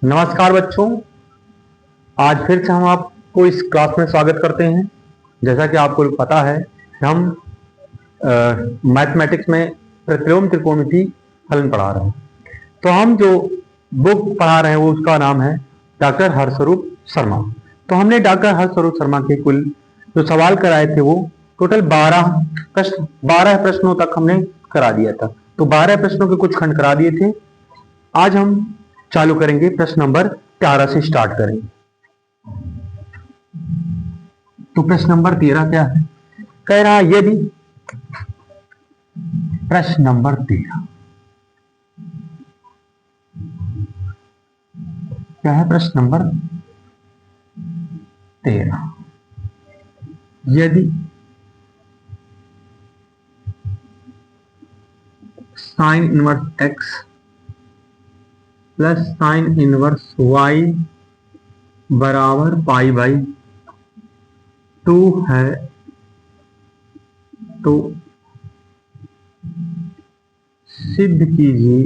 नमस्कार बच्चों, आज फिर से हम आपको इस क्लास में स्वागत करते हैं। जैसा कि आपको पता है कि हम मैथमेटिक्स में प्रतिलोम त्रिकोणमिति फलन पढ़ा रहे हैं। तो हम जो बुक पढ़ा रहे हैं वो उसका नाम है डॉक्टर हर्षस्वरूप शर्मा। तो हमने डॉक्टर हर्षस्वरूप शर्मा के कुल जो सवाल कराए थे वो टोटल 12 प्रश्नों तक हमने करा दिया था। तो 12 प्रश्नों के कुछ खंड करा दिए थे। आज हम चालू करेंगे, प्रश्न नंबर 13 से स्टार्ट करेंगे। तो प्रश्न नंबर 13 क्या है? कह रहा है यदि प्रश्न नंबर 13 क्या है? प्रश्न नंबर 13, यदि sine inverse x plus sine inverse y बराबर पाई बाई 2 है तो सिद्ध कीजिए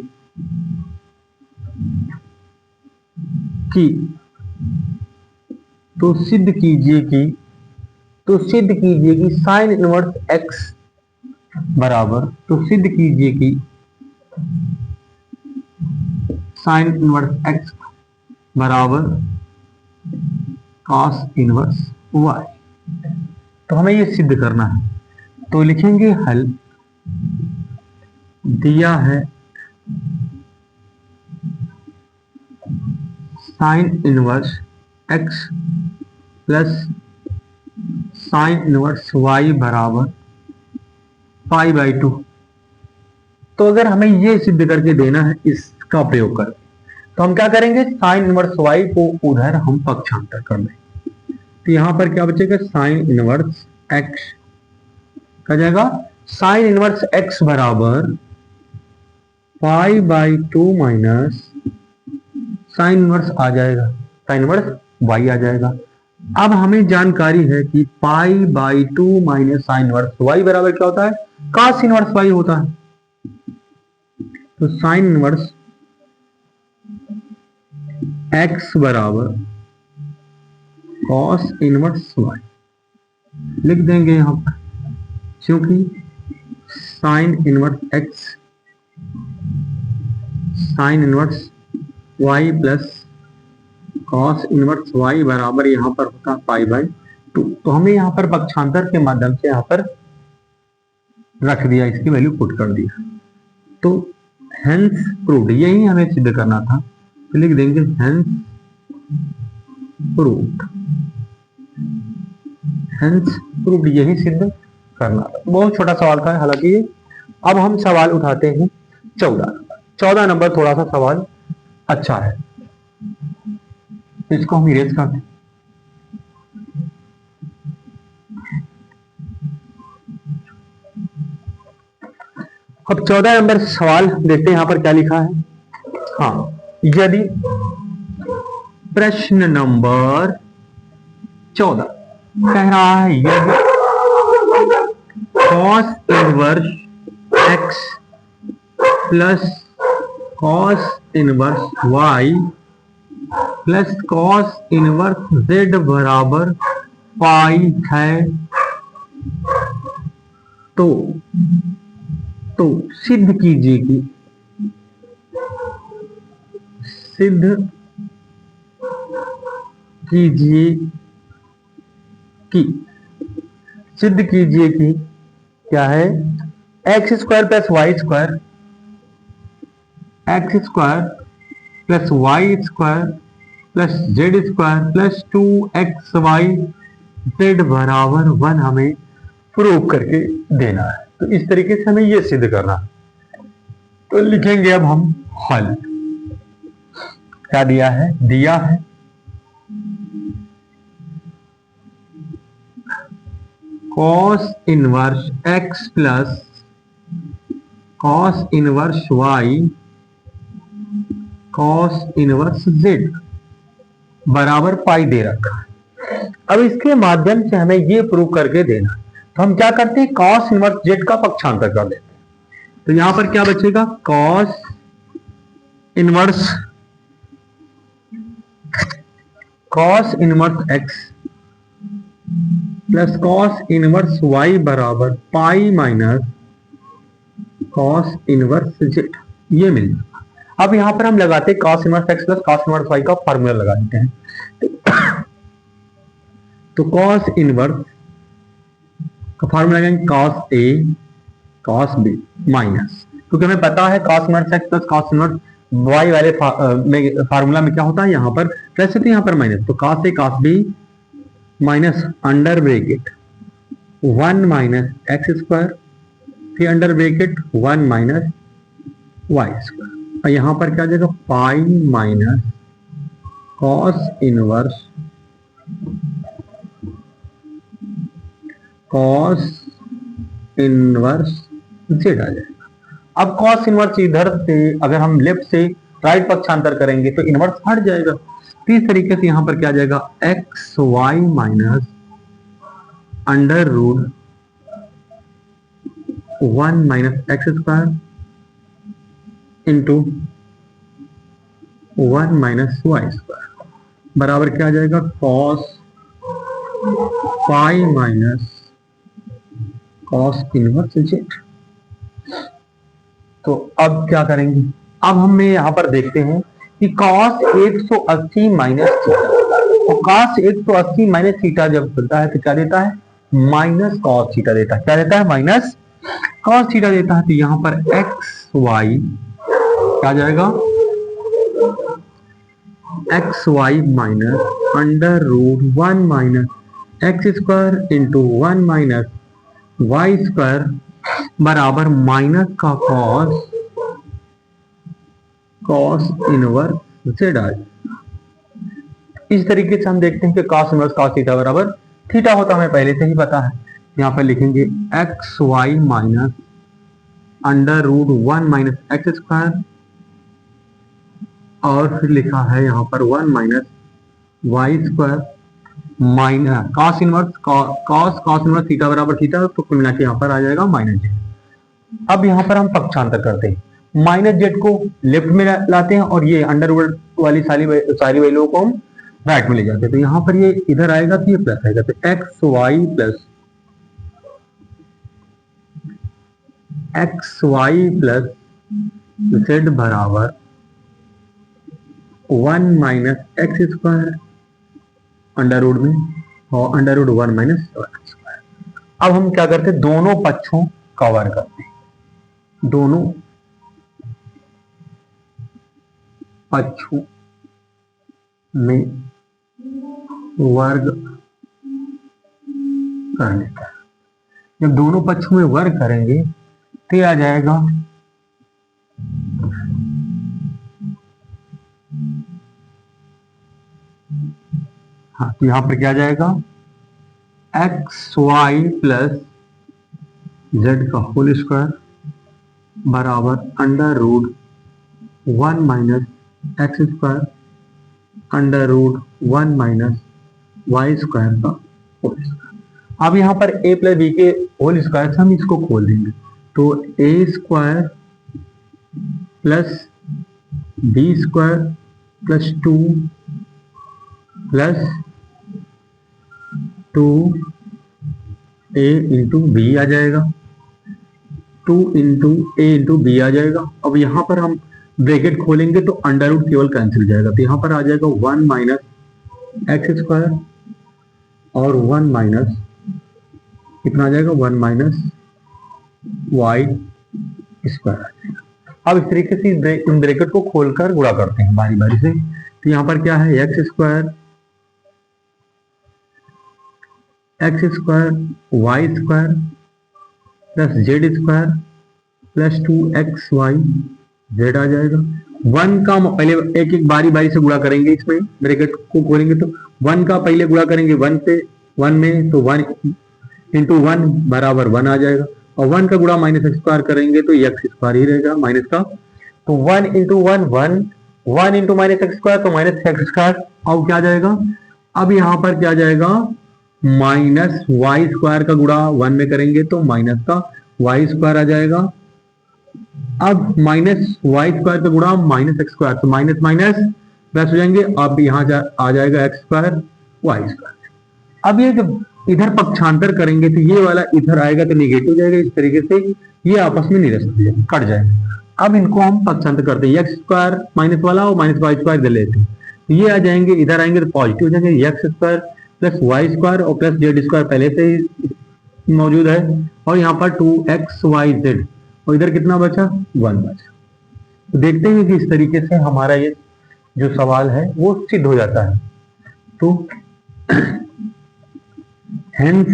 कि साइन इनवर्स एक्स बराबर साइन इनवर्स एक्स बराबर कॉस इनवर्स वाई। तो हमें ये सिद्ध करना है। तो लिखेंगे हल। दिया है sine inverse x plus sine inverse y बराबर पाई बाई 2। तो अगर हमें ये सिद्ध करके देना है इसका प्रयोग कर, तो हम क्या करेंगे? साइन इनवर्स वाई को उधर हम पक्षांतर कर लेंगे। तो यहां पर क्या बचेगा? साइन इनवर्स एक्स क्या जाएगा? साइन इनवर्स एक्स बराबर pi by 2 minus sine inverse आ जाएगा, साइन इनवर्स वाई आ जाएगा। अब हमें जानकारी है कि pi by 2 minus sine inverse y बराबर क्या होता है? कॉस इनवर्स वाई होता है। तो साइन इनवर्स एक्स बराबर कॉस इनवर्स वाई लिख देंगे यहां पर, क्योंकि sine inverse x sine inverse y plus cos inverse y बराबर यहां पर होता है पाई बाई 2। तो हमें यहां पर पक्षांतर के माध्यम से यहां पर रख दिया, इसकी वैल्यू पुट कर दिया। तो हेंस प्रूव्ड, यही हमें सिद्ध करना था। तो लिख देंगे हेंस प्रूव्ड, यही सिद्ध करना था। बहुत छोटा सवाल था हालांकि ये। अब हम सवाल उठाते हैं 14 नंबर। थोड़ा सा सवाल अच्छा है, इसको हम इरेज करते हैं। अब 14 नंबर सवाल देखते हैं यहां पर क्या लिखा है। हाँ, यदि प्रश्न नंबर 14 कह रहा है यदि cos inverse x plus cos inverse y plus cos inverse z बराबर पाई है तो सिद्ध कीजिए कि क्या है? X square plus y square plus y square plus z square plus 2xy z बराबर 1 हमें प्रूव करके देना है। तो इस तरीके से हमें यह सिद्ध करना है। तो लिखेंगे अब हम हल। क्या दिया है? दिया है cos inverse x plus cos inverse y cos inverse z बराबर पाई दे रखा है। अब इसके माध्यम से हमें ये प्रूव करके देना है। तो हम क्या करते हैं? cos इनवर्स z का पक्षांतर कर देते हैं। तो यहां पर क्या बचेगा? cos inverse cos inverse x plus cos inverse y बराबर pi minus cos inverse z, ये मिल जाएगा। अब यहां पर हम लगाते हैं cos inverse x plus cos inverse y का फॉर्मूला लगा देते हैं। तो कॉस इनवर्स का फॉर्मूला लगाएंगे cos A cos B minus, क्योंकि हमें पता है cos inverse x plus cos inverse y वाले फार्मूला में क्या होता है, यहां पर प्लस है तो यहां पर माइनस, तो cos A cos B minus under bracket 1 minus x square, फिर under bracket 1 minus y square, और यहां पर क्या आ जाएगा pi minus cos inverse z आ जाएगा। अब कॉस इनवर्स इधर से अगर हम लेफ्ट से राइट पक्षांतर करेंगे तो इनवर्स हट जाएगा, तो इस तरीके से यहां पर क्या आ जाएगा x y minus under root 1 minus x square into 1 minus y square बराबर क्या आ जाएगा cos pi minus cos inverse z. तो अब क्या करेंगे, अब हमें यहां पर देखते हैं कि cos 180 माइनस थीटा, तो cos 180 माइनस थीटा जब होता है तो क्या देता है माइनस कॉस थीटा देता है, क्या देता है माइनस कॉस थीटा देता है। तो यहां पर एक्स वाई क्या जाएगा x y minus under root 1 minus x square into 1 minus y square बराबर माइनस का कॉस इनवर्स जेड आ जाएगा। इस तरीके से हम देखते हैं कि कॉस इनवर्स कॉस थीटा बराबर थीटा होता हमें पहले से ही पता है। यहां पर लिखेंगे x y minus under root 1 minus x square और फिर लिखा है यहां पर 1 minus y square minus cos inverse theta बराबर थीटा, तो कुल मिला के यहां पर आ जाएगा माइनस जेड। अब यहां पर हम पक्षांतर करते हैं, माइनस जेड को लेफ्ट में लाते हैं और ये अंडर रूट वाली सारी वैल्यूओं को हम राइट में ले जाते हैं, तो यहां पर ये इधर आएगा तो ये प्लस आएगा, तो एक्स वाई प्लस जेड बराबर 1 minus x square under root में और अंडर रूट 1 माइनस स्क्वायर। अब हम क्या करते हैं दोनों पक्षों का वर्ग करते हैं, दोनों पक्षों में वर्ग कर लेता है। जब दोनों पक्षों में वर्ग करेंगे तो आ जाएगा हाँ, तो यहां पर क्या आ जाएगा एक्स वाई प्लस जेड का होल स्क्वायर बराबर under root 1 minus x square under root 1 minus y square का होल स्क्वायर। अब यहां पर a प्लस बी के होल स्क्वायर से हम इसको खोल देंगे, तो a square plus b square plus 2 plus 2a into b आ जाएगा, 2 इंटू ए इंटू बी आ जाएगा। अब यहां पर हम ब्रैकेट खोलेंगे तो अंडर रूट केवल कैंसिल हो जाएगा, तो यहां पर आ जाएगा 1 माइनस एक्स स्क्वायर और 1 माइनस कितना आ जाएगा 1 माइनस वाई स्क्वायर। अब इस तरीके से इन ब्रैकेट को खोलकर गुणा करते हैं बारी बारी से, तो यहां पर क्या है x square y square plus z square plus 2x y z आ जाएगा। 1 का पहले एक एक बारी बारी से गुणा करेंगे, इसमें ब्रैकेट को खोलेंगे तो 1 का पहले गुणा करेंगे 1 से 1 में, तो 1 इंटू 1 बराबर 1 आ जाएगा, और 1 का गुणा माइनस एक्स स्क्वायर करेंगे तो एक्स स्क्वायर ही रहेगा माइनस का, तो 1 into 1 into minus x square तो माइनस एक्स स्क्वायर। अब क्या जाएगा, अब यहां पर क्या जाएगा माइनस वाई स्क्वायर का गुणा 1 में करेंगे तो माइनस का वाई स्क्वायर आ जाएगा। अब माइनस वाई स्क्वायर का गुणा माइनस एक्स स्क्वायर, तो माइनस माइनस प्लस हो जाएंगे। अब यहाँ आ जाएगा एक्स स्क्वायर वाई स्क्वायर। अब ये जब इधर पक्षांतर करेंगे तो ये वाला इधर आएगा तो निगेटिव हो जाएगा, इस तरीके से ये आपस में निरस्त हो जाएगा, कट जाएगा। अब इनको हम पक्षांतर करते हैं, एक्स स्क्वायर माइनस वाला और माइनस वाई स्क्वायर इधर लेते हैं, ये आ जाएंगे, इधर आएंगे तो पॉजिटिव हो जाएंगे, x square plus y square और प्लस जेड स्क्वायर पहले से ही मौजूद है, और यहाँ पर 2xyz और इधर कितना बचा 1 बचा। तो देखते हैं कि इस तरीके से हमारा ये जो सवाल है वो सिद्ध हो जाता है। तो हेंस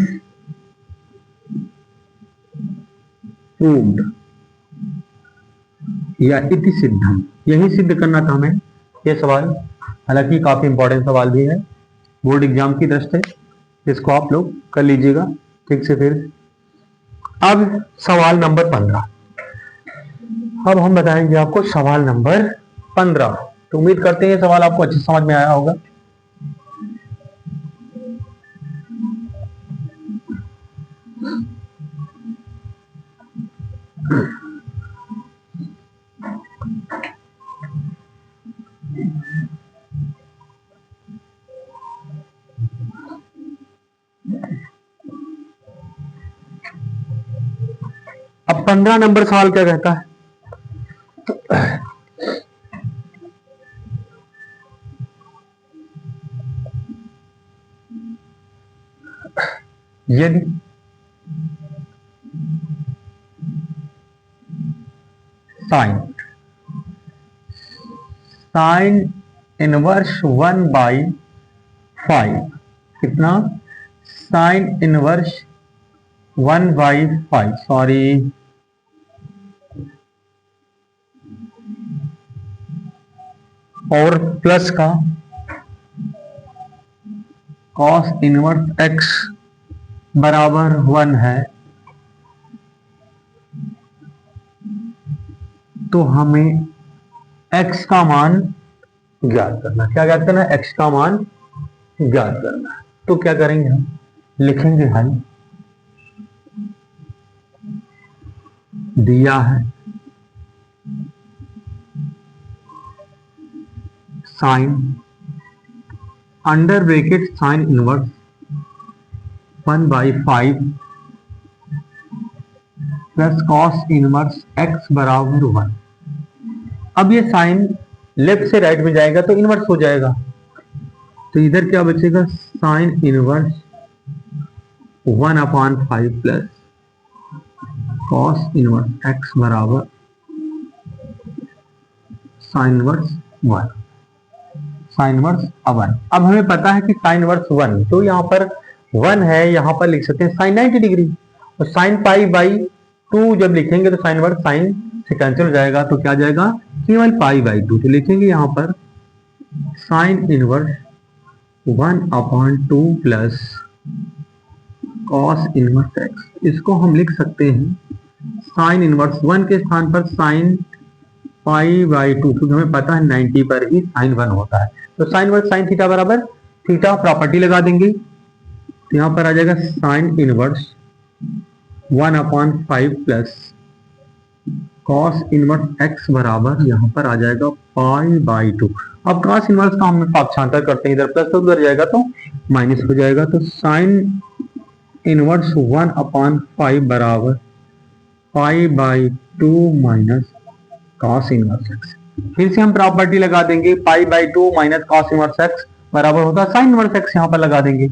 प्रूव्ड या इति सिद्धम, यही सिद्ध करना था हमें ये सवाल। हालांकि काफी इंपॉर्टेंट सवाल भी है बोर्ड एग्जाम की दृष्टि से, इसको आप लोग कर लीजिएगा ठीक से। फिर अब सवाल नंबर 15, अब हम बताएंगे आपको सवाल नंबर 15। तो उम्मीद करते हैं ये सवाल आपको अच्छे समझ में आया होगा। अब 15 नंबर सवाल क्या कहता है, यदि साइन इनवर्स 1/5, कितना साइन इनवर्स 1/5, सॉरी और प्लस का कॉस इनवर्स x बराबर 1 है, तो हमें x का मान ज्ञात करना। क्या ज्ञात करना है, x का मान ज्ञात करना है। तो क्या करेंगे, हम लिखेंगे हल, दिया है sine under bracket sine inverse 1/5 plus cos inverse x बराबर 1। अब ये साइन लेफ्ट से राइट में जाएगा तो इनवर्स हो जाएगा, तो इधर क्या बचेगा, sign inverse 1/5 plus cos inverse x बराबर साइन इनवर्स 1, साइन इनवर्स 1। अब हमें पता है कि साइन इनवर्स 1, तो यहाँ पर 1 है, यहाँ पर लिख सकते हैं साइन 90 डिग्री, और साइन π/2 जब लिखेंगे तो साइन इनवर्स साइन से कैंसिल हो जाएगा, तो क्या जाएगा केवल π/2। तो लिखेंगे यहाँ पर sine inverse 1/2 plus cos inverse x, इसको हम लिख सकते हैं साइन इनवर्स 1 के स्थान पर साइन π/2, क्योंकि हमें पता है 90 पर ही साइन 1 होता है। तो साइन इनवर्स साइन थीटा बराबर थीटा, प्रॉपर्टी लगा देंगे, तो यहाँ पर आ जाएगा sine inverse 1/5 plus cos inverse x बराबर यहाँ पर आ जाएगा π/2। अब कॉस इनवर्स का हम पक्षांतर करते हैं, इधर प्लस तो उधर जाएगा तो माइनस हो जाएगा, तो साइन इनवर्स 1/5 बराबर π/2 माइनस कॉस इनवर्स x। फिर से हम प्रॉपर्टी लगा देंगे, π/2 माइनस कॉस इनवर्स x बराबर होगा साइन इनवर्स x, यहाँ पर लगा देंगे,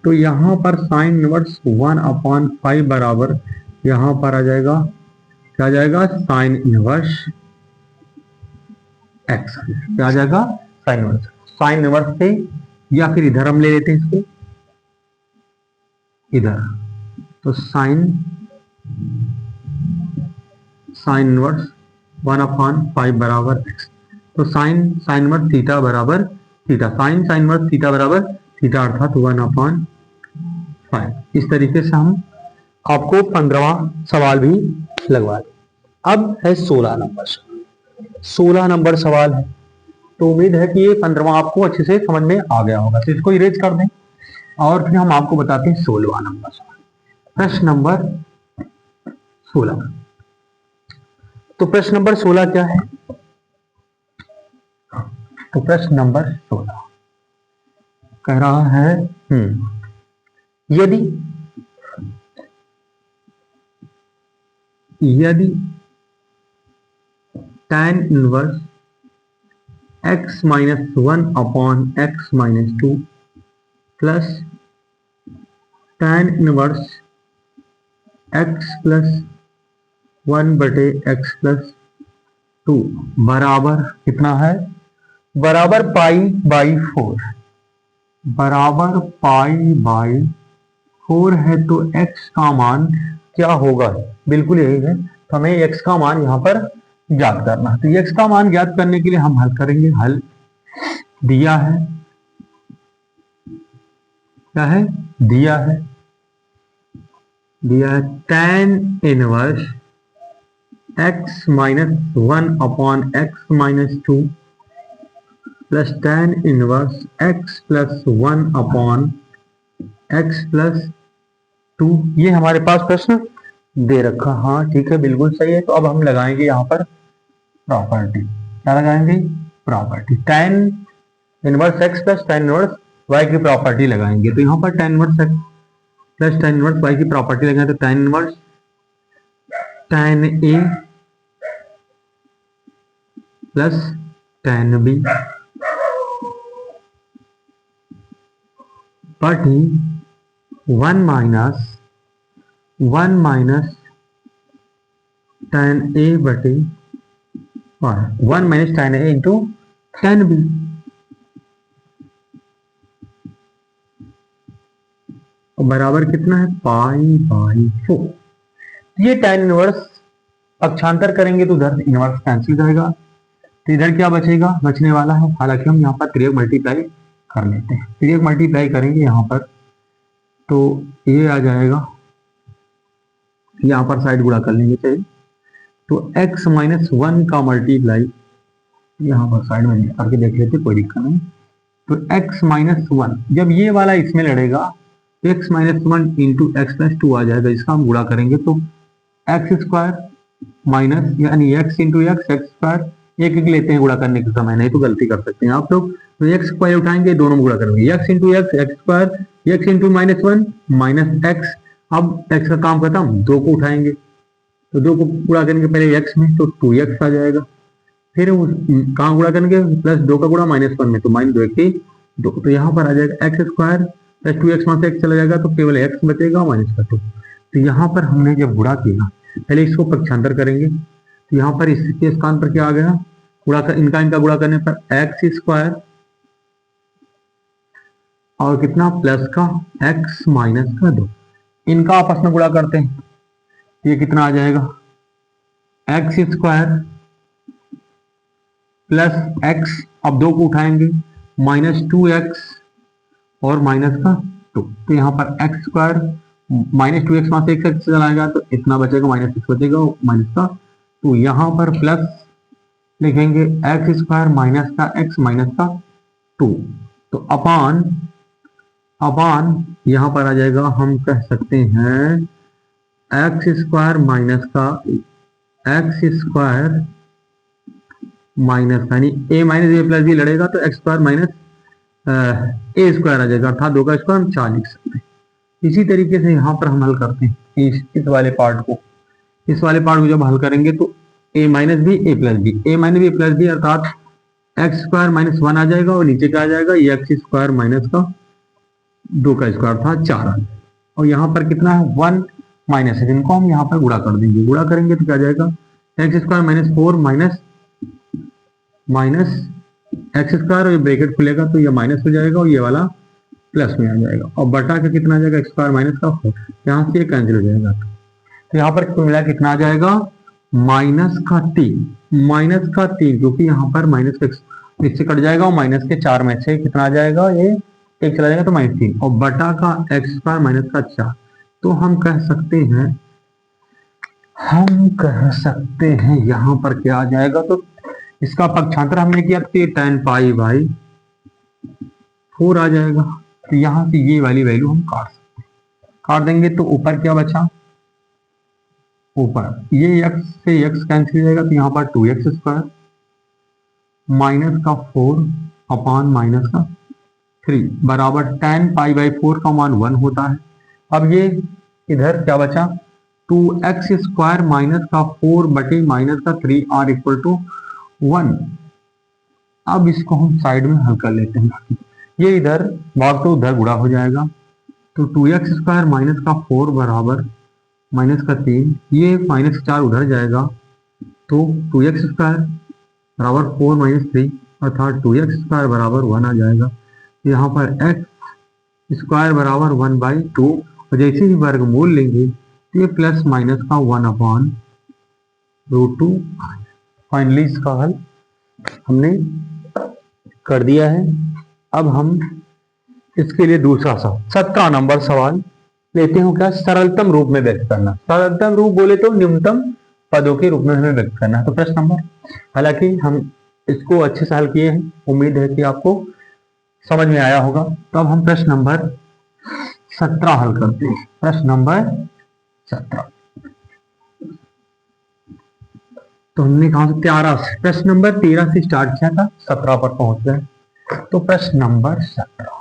तो यहाँ पर साइन इनवर्स 1/5 बराबर यहाँ पर आ जाएगा, क्या आ जाएगा साइन इनवर्स x, क्या आ जाएगा साइन इनवर्स से, या फिर इधर हम ले लेते हैं इसको इधर, तो साइन इनवर्स 1/5 बराबर x, तो साइन इनवर्स थीटा बराबर थीटा, साइन इनवर्स थीटा बराबर थीटा अर्थात 1/5। इस तरीके से हम आपको 15वां सवाल भी लगवा दें। अब है 16 नंबर सवाल, 16 नंबर सवाल है, तो उम्मीद है कि ये 15वां आपको अच्छे से समझ में आ गया होगा, तो इसको इरेज कर दें और फिर हम आपको बताते हैं 16वां नंबर सवाल। प्रश्न नंबर 16, तो प्रश्न नंबर 16 क्या है, तो प्रश्न नंबर 16 कह रहा है यदि यदि tan inverse x minus 1 upon x minus 2 plus tan inverse x plus 1 बटे x प्लस 2 बराबर कितना है, बराबर पाई बाई 4, बराबर पाई बाई 4 है। तो x का मान क्या होगा, बिल्कुल यही है। तो हमें x का मान यहाँ पर ज्ञात करना है। तो x का मान ज्ञात करने के लिए हम हल करेंगे। हल दिया है, क्या है, दिया है tan inverse x minus 1 upon x minus 2 plus tan inverse x plus 1 upon x plus 2। ये हमारे पास प्रश्न दे रखा, हाँ ठीक है, बिल्कुल सही है। तो अब हम लगाएंगे यहाँ पर प्रॉपर्टी, क्या लगाएंगे, property tan inverse x plus tan inverse y की प्रॉपर्टी लगाएंगे। तो यहाँ पर tan inverse x plus tan inverse y की प्रॉपर्टी लगाएंगे। तो tan inverse tan a plus tan b बटी 1 माइनस tan a बटे 1 minus tan a into tan b। बराबर कितना है, पाई बाई 4। ये tan इनवर्स पक्षांतर करेंगे तो उधर इनवर्स कैंसिल जाएगा, तो इधर क्या बचेगा, बचने वाला है। हालांकि हम यहाँ पर तिर्यक मल्टीप्लाई कर लेते हैं, तिर्यक मल्टीप्लाई करेंगे यहाँ पर, तो ये आ जाएगा, यहाँ पर साइड गुणा कर लेंगे चाहिए। तो x माइनस 1 का मल्टीप्लाई यहाँ पर साइड में करके देख लेते, कोई दिक्कत नहीं। तो x माइनस 1 जब ये वाला इसमें लड़ेगा तो x minus 1 into x plus 2 आ जाएगा। इसका हम गुणा करेंगे तो एक्स स्क्वायर माइनस यानी x इंटू एक्स स्क्वायर, एक एक लेते हैं गुणा करने के समय, नहीं तो गलती कर सकते हैं आप लोग। तो एक्स स्क्वायर उठाएंगे, दोनों में गुणा करेंगे, x into x x square, x into minus 1 minus x. अब एक्स का काम खत्म, दो को उठाएंगे, तो दो को गुणा करेंगे पहले एक्स में, तो 2x आ जाएगा। फिर कहाँ गुणा करेंगे, प्लस 2 का गुणा माइनस 1 में, तो माइनस 2 की 2। तो यहाँ पर आ जाएगा एक्स स्क्वायर प्लस 2x वहां से x चला जाएगा, तो केवल x बचेगा माइनस का 2। तो यहाँ पर हमने जब गुणा किया, पहले इसको पक्षांतर करेंगे, तो यहाँ पर इसके स्थान पर क्या आ गया, गुणा कर, इनका गुणा करने पर एक्स स्क्वायर और कितना प्लस का x माइनस का 2, इनका आपस में गुणा करते हैं, ये कितना आ जाएगा, एक्स स्क्वायर प्लस एक्स, अब 2 को उठाएंगे, माइनस 2x और माइनस का 2। तो यहाँ पर एक्स स्क्वायर माइनस 2x वहां से x चला जाएगा, तो इतना बचेगा, माइनस 6 बचेगा माइनस का। तो यहाँ पर प्लस लिखेंगे एक्स स्क्वायर माइनस का x माइनस का 2। तो अपान यहाँ पर आ जाएगा, हम कह सकते हैं एक्स स्क्वायर माइनस का एक्स स्क्वायर माइनस यानी a माइनस ए प्लस बी लड़ेगा, तो x square minus a square आ जाएगा, अर्थात 2 का स्क्वायर हम 4 लिख सकते हैं। इसी तरीके से यहाँ पर हम हल करते हैं इस वाले पार्ट को। इस वाले पार्ट को जब हल करेंगे तो a minus b a plus b, a minus b plus b अर्थात एक्स स्क्वायर माइनस 1 आ जाएगा, और नीचे क्या आ जाएगा, एक्स स्क्वायर माइनस का 2 का स्क्वायर था 4 आ जाएगा। और यहाँ पर कितना है, 1 माइनस है, जिनको हम यहाँ पर गुणा कर देंगे, गुणा करेंगे तो क्या आ जाएगा, x square minus 4 minus x square, और ये ब्रैकेट खुलेगा तो ये माइनस हो जाएगा और ये वाला प्लस में आ जाएगा, और बटा का कितना आ जाएगा, एक्स स्क्वायर माइनस का 4, यहाँ से ये कैंसिल हो जाएगा। तो यहाँ पर कुल मिला कितना आ जाएगा, माइनस का 3, क्योंकि यहाँ पर माइनस का इससे कट जाएगा, और माइनस के 4 में से कितना आ जाएगा, ये एक चला जाएगा, तो माइनस 3, और बटा का एक्स स्क्वायर माइनस का 4। तो हम कह सकते हैं यहाँ पर क्या आ जाएगा, तो इसका पक्षांतर हमने किया तो tan पाई बाई 4 आ जाएगा। तो यहाँ से ये वाली वैल्यू हम काट देंगे, तो ऊपर क्या बचा, ऊपर ये x से x कैंसिल हो जाएगा, तो यहाँ पर 2x स्क्वायर माइनस का 4 अपॉन माइनस का 3 बराबर tan पाई बाई 4 का मान 1 होता है। अब ये इधर क्या बचा, 2x² माइनस का 4 बटे माइनस का 3 आर इक्वल टू 1। अब इसको हम साइड में हल कर लेते हैं। ये इधर भाग तो उधर गुणा हो जाएगा, तो 2x² माइनस का 4 बराबर माइनस का 3, ये माइनस 4 उधर जाएगा, तो 2x² बराबर 4 माइनस 3 अर्थात 2x² बराबर 1 आ जाएगा। यहाँ पर x² बराबर 1/2, और जैसे ही वर्गमूल लेंगे तो ये प्लस माइनस का 1/√2। फाइनली इसका हल हमने कर दिया है। अब हम इसके लिए दूसरा सवाल 17 नंबर सवाल लेते हैं। क्या सरलतम रूप में व्यक्त करना, सरलतम रूप बोले तो न्यूनतम पदों के रूप में हमें व्यक्त करना है। तो प्रश्न नंबर, हालांकि हम इसको अच्छे से हल किए हैं, उम्मीद है कि आपको समझ में आया होगा। तो अब हम प्रश्न नंबर 17 हल करते हैं। प्रश्न नंबर 17, तो हमने कहा 13 से, प्रश्न नंबर 13 से स्टार्ट किया था, 17 पर पहुंच गए। तो प्रश्न नंबर 17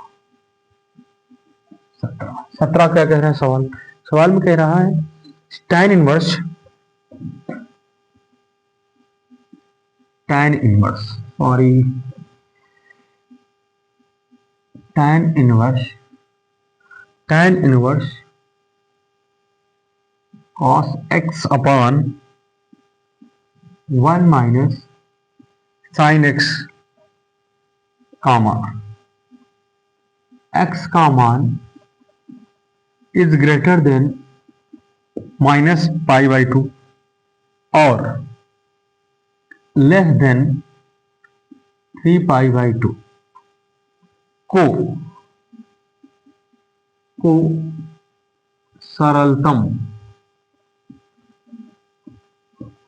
क्या कह रहा है सवाल, सवाल में कह रहा है tan inverse tan inverse cos x upon 1 minus sin x, x का मान इज ग्रेटर देन -π/2 और लेस देन 3π/2 को सरलतम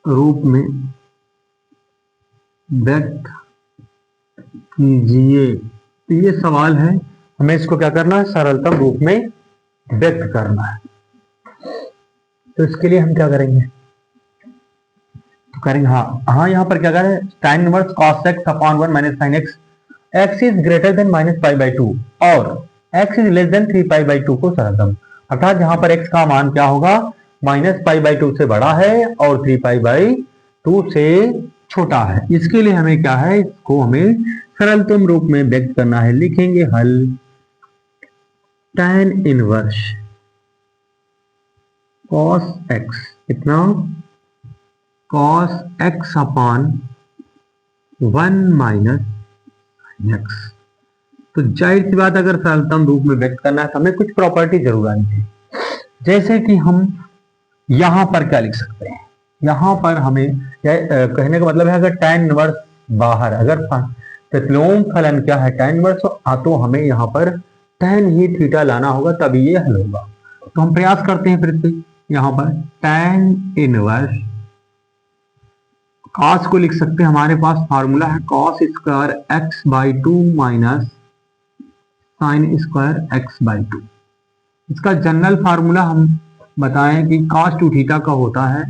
रूप में व्यक्त कीजिए। तो ये सवाल है, हमें इसको क्या करना है, सरलतम रूप में व्यक्त करना है। तो इसके लिए हम क्या करेंगे, तो करेंगे हाँ यहाँ पर क्या करें, tan inverse cos x upon 1 minus sin x, x is greater than -π/2 और x इज लेस देन 3π/2 को सरलतम, अर्थात यहाँ पर x का मान क्या होगा, -π/2 से बड़ा है और 3π/2 से छोटा है। इसके लिए हमें क्या है, इसको हमें सरलतम रूप में व्यक्त करना है। लिखेंगे हल tan इनवर्स cos x, कितना, cos x upon 1 minus x। तो जाहिर सी बात, अगर सरलतम रूप में व्यक्त करना है तो हमें कुछ प्रॉपर्टी जरूर आनी चाहिए। जैसे कि हम यहां पर क्या लिख सकते हैं, यहां पर हमें कहने का मतलब है, अगर tan इनवर्स बाहर, अगर प्रतिलोम फलन क्या है tan इनवर्स, तो हमें यहाँ पर tan ही थीटा लाना होगा, तभी ये हल होगा। तो हम प्रयास करते हैं फिर से, यहाँ पर tan इनवर्स cos को लिख सकते हैं, हमारे पास फार्मूला है cos² x/2 minus sin² x/2। इसका जनरल फार्मूला हम बताएं कि cos 2 थीटा का होता है,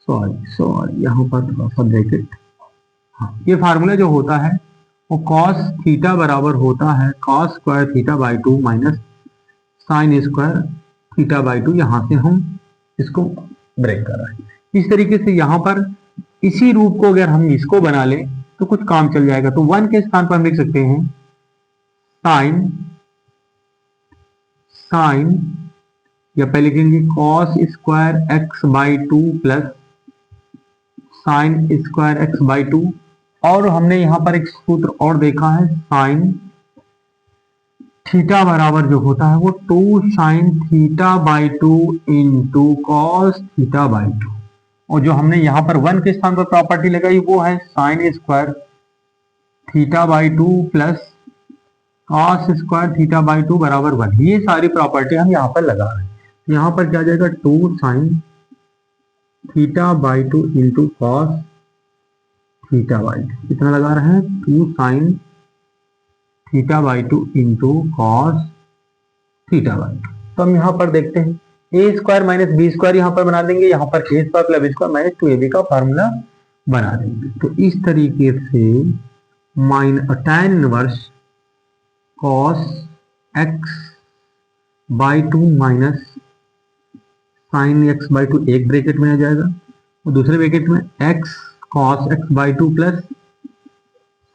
सॉरी यहाँ पर थोड़ा सा ब्रैकेट, ये फार्मूला जो होता है वो cos थीटा बराबर होता है cos² θ/2 माइनस sin² θ/2। यहाँ से हम इसको ब्रेक कर रहे हैं। इस तरीके से यहाँ पर इसी रूप को अगर हम इसको बना लें तो कुछ काम चल जाएगा। तो 1 के स्थान पर हम लिख सकते हैं साइन या पहले लिखेंगे cos² x/2 plus sin² x/2, और हमने यहाँ पर एक सूत्र और देखा है, साइन थीटा बराबर जो होता है वो 2 sin θ/2 इंटू cos θ/2, और जो हमने यहाँ पर 1 के स्थान पर प्रॉपर्टी लगाई वो है sin² θ/2 प्लस cos² θ/2 बराबर 1। ये सारी प्रॉपर्टी हम यहाँ पर लगा रहे हैं। यहाँ पर क्या जाएगा, 2 sin θ/2 इंटू cos θ/2, कितना लगा रहे हैं, 2 sin θ/2 इंटू cos θ/2। तो हम यहाँ पर देखते हैं a² माइनस b² यहाँ पर बना देंगे, यहाँ पर a² plus b² minus 2ab का फार्मूला बना देंगे। तो इस तरीके से tan inverse cos x by 2 minus sine x by 2 एक ब्रैकेट में आ जाएगा और दूसरे ब्रैकेट में x cos x by 2 plus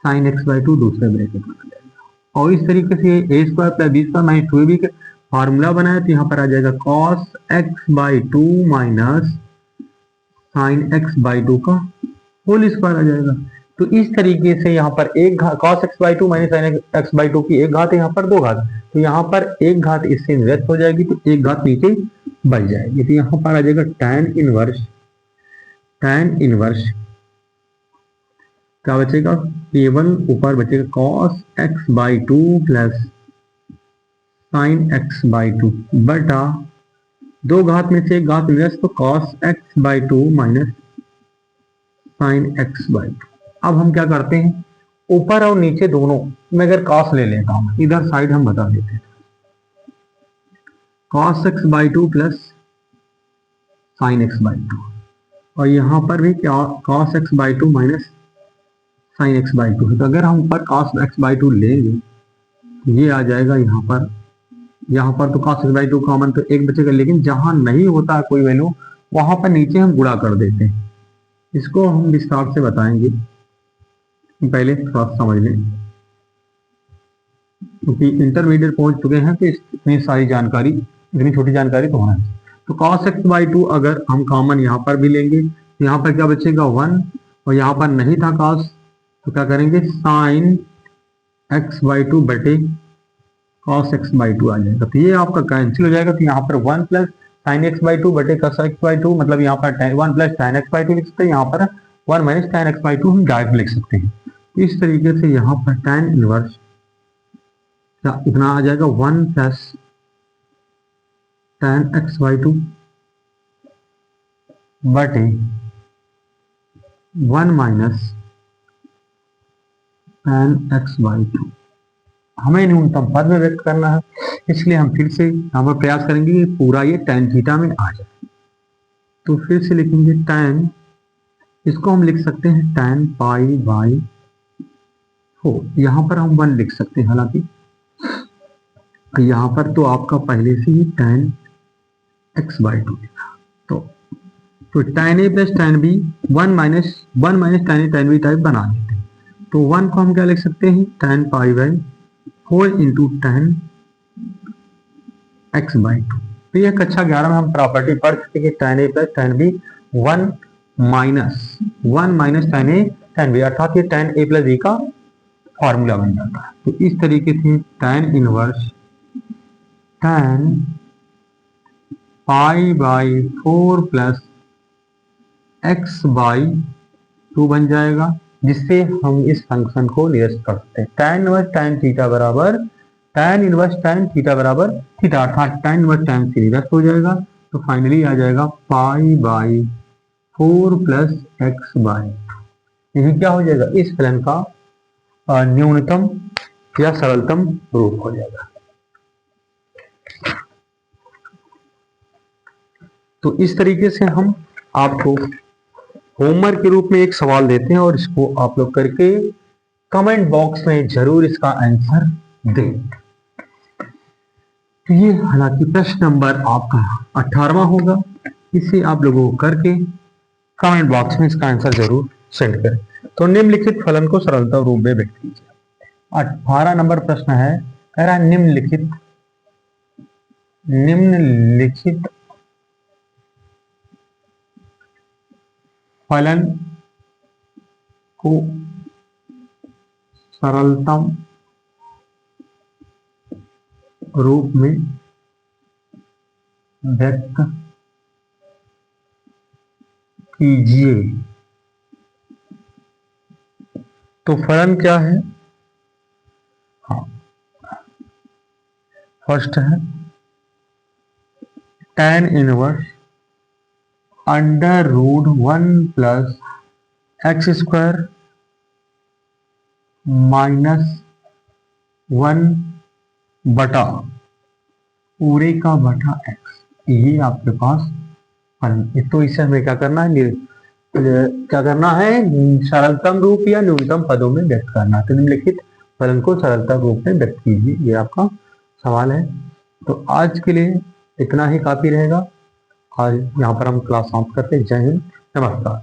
sine x by 2 दूसरे ब्रैकेट में आ जाएगा। और इस तरीके से a square plus b square minus 2ab का फार्मूला बनाया तो यहाँ पर आ जाएगा cos x by 2 minus sine x by 2 का होल स्क्वायर आ जाएगा। तो इस तरीके से यहाँ पर एक घात cos x by 2 minus sine x by 2 की एक घात है, यहाँ पर दो घात, तो यहाँ पर एक घात इससे निरस्त हो जाएगी तो एक घात नीचे बच जाएगी। तो यहाँ पर आ जाएगा tan इनवर्स क्या बचेगा, केवल ऊपर बचेगा cos x by 2 plus sine x by 2 बटा दो घात में से एक घात निरस्त तो cos x by 2 minus sine x by 2। अब हम क्या करते हैं, ऊपर और नीचे दोनों में अगर cos ले लेता हूं, इधर साइड हम बता देते हैं cos x by 2 plus sine x by 2 और यहाँ पर भी क्या cos x by 2 minus sine x by 2 है। तो अगर हम ऊपर cos x बाई 2 लेंगे तो ये आ जाएगा यहाँ पर तो cos x बाई 2 कॉमन तो एक बचेगा, लेकिन जहां नहीं होता कोई वैल्यू वहां पर नीचे हम गुणा कर देते हैं। इसको हम विस्तार से बताएंगे, पहले थोड़ा समझ लें क्योंकि इंटरमीडिएट पहुंच चुके हैं तो इतनी सारी जानकारी, इतनी छोटी जानकारी तो होना है। तो cos x बाई 2 अगर हम कॉमन यहाँ पर भी लेंगे तो यहाँ पर क्या बचेगा 1 और यहाँ पर नहीं था cos तो क्या करेंगे साइन x बाई 2 बटे cos x बाई 2 आ जाएगा। तो ये आपका कैंसिल हो जाएगा। तो यहाँ पर 1 प्लस साइन एक्स बाई 2 बटे cos x बाई 2 मतलब यहाँ पर 1 प्लस tan x बाई 2 लिख सकते हैं, यहाँ पर 1 माइनस tan x बाई 2 हम डायरेक्ट लिख सकते हैं। इस तरीके से यहाँ पर tan इनवर्स इतना आ जाएगा 1 प्लस tan x बाई 2 बटे 1 माइनस tan x बाई 2। हमें न्यूनतम पद में व्यक्त करना है, इसलिए हम फिर से यहाँ पर प्रयास करेंगे कि पूरा ये tan थीटा में आ जाए। तो फिर से लिखेंगे tan, इसको हम लिख सकते हैं tan पाई बाई 4, यहाँ पर हम 1 लिख सकते हैं, हालांकि यहाँ पर तो आपका पहले से ही tan x बाई 2 लिखा। तो tan a plus tan b 1 minus tan a tan b type बना लेते हैं। तो 1 को हम क्या लिख सकते हैं tan pi by 4 into tan x by 2। तो ये कक्षा 11 में हम प्रॉपर्टी पढ़ चुके हैं tan a plus tan b 1 minus tan a tan b, अर्थात ये tan a प्लस b का फॉर्मूला बन जाता है। तो इस तरीके से tan inverse tan pi by 4 plus x by 2 बन जाएगा, जिससे हम इस फंक्शन को निरस्त कर सकते हैं। tan इनवर्स tan थीटा बराबर tan इनवर्स tan थीटा बराबर थीटा, अर्थात tan इनवर्स tan से निरस्त हो जाएगा। तो फाइनली आ जाएगा pi by 4 plus x by 2। यही क्या हो जाएगा, इस फलन का न्यूनतम या सरलतम रूप हो जाएगा। तो इस तरीके से हम आपको होमवर्क के रूप में एक सवाल देते हैं और इसको आप लोग करके कमेंट बॉक्स में जरूर इसका आंसर दें। तो ये हालांकि प्रश्न नंबर आपका 18वां होगा, इसे आप लोगों को करके कमेंट बॉक्स में इसका आंसर जरूर सेंड करें। तो निम्नलिखित फलन को सरलता रूप में व्यक्त कीजिए। 18 नंबर प्रश्न है, कह रहा है निम्नलिखित फलन को सरलतम रूप में व्यक्त कीजिए। तो फलन क्या है, हाँ फर्स्ट है tan inverse under root 1 plus x square minus 1 बटा पूरे का बटा x, ये आपके पास फलन। तो इसे हमें क्या करना है, क्या करना है, सरलतम रूप या न्यूनतम पदों में व्यक्त करना। तो निम्नलिखित फलन को सरलतम रूप में व्यक्त कीजिए, ये आपका सवाल है। तो आज के लिए इतना ही काफी रहेगा। आज यहाँ पर हम क्लास समाप्त करते हैं। जय हिंद, नमस्कार।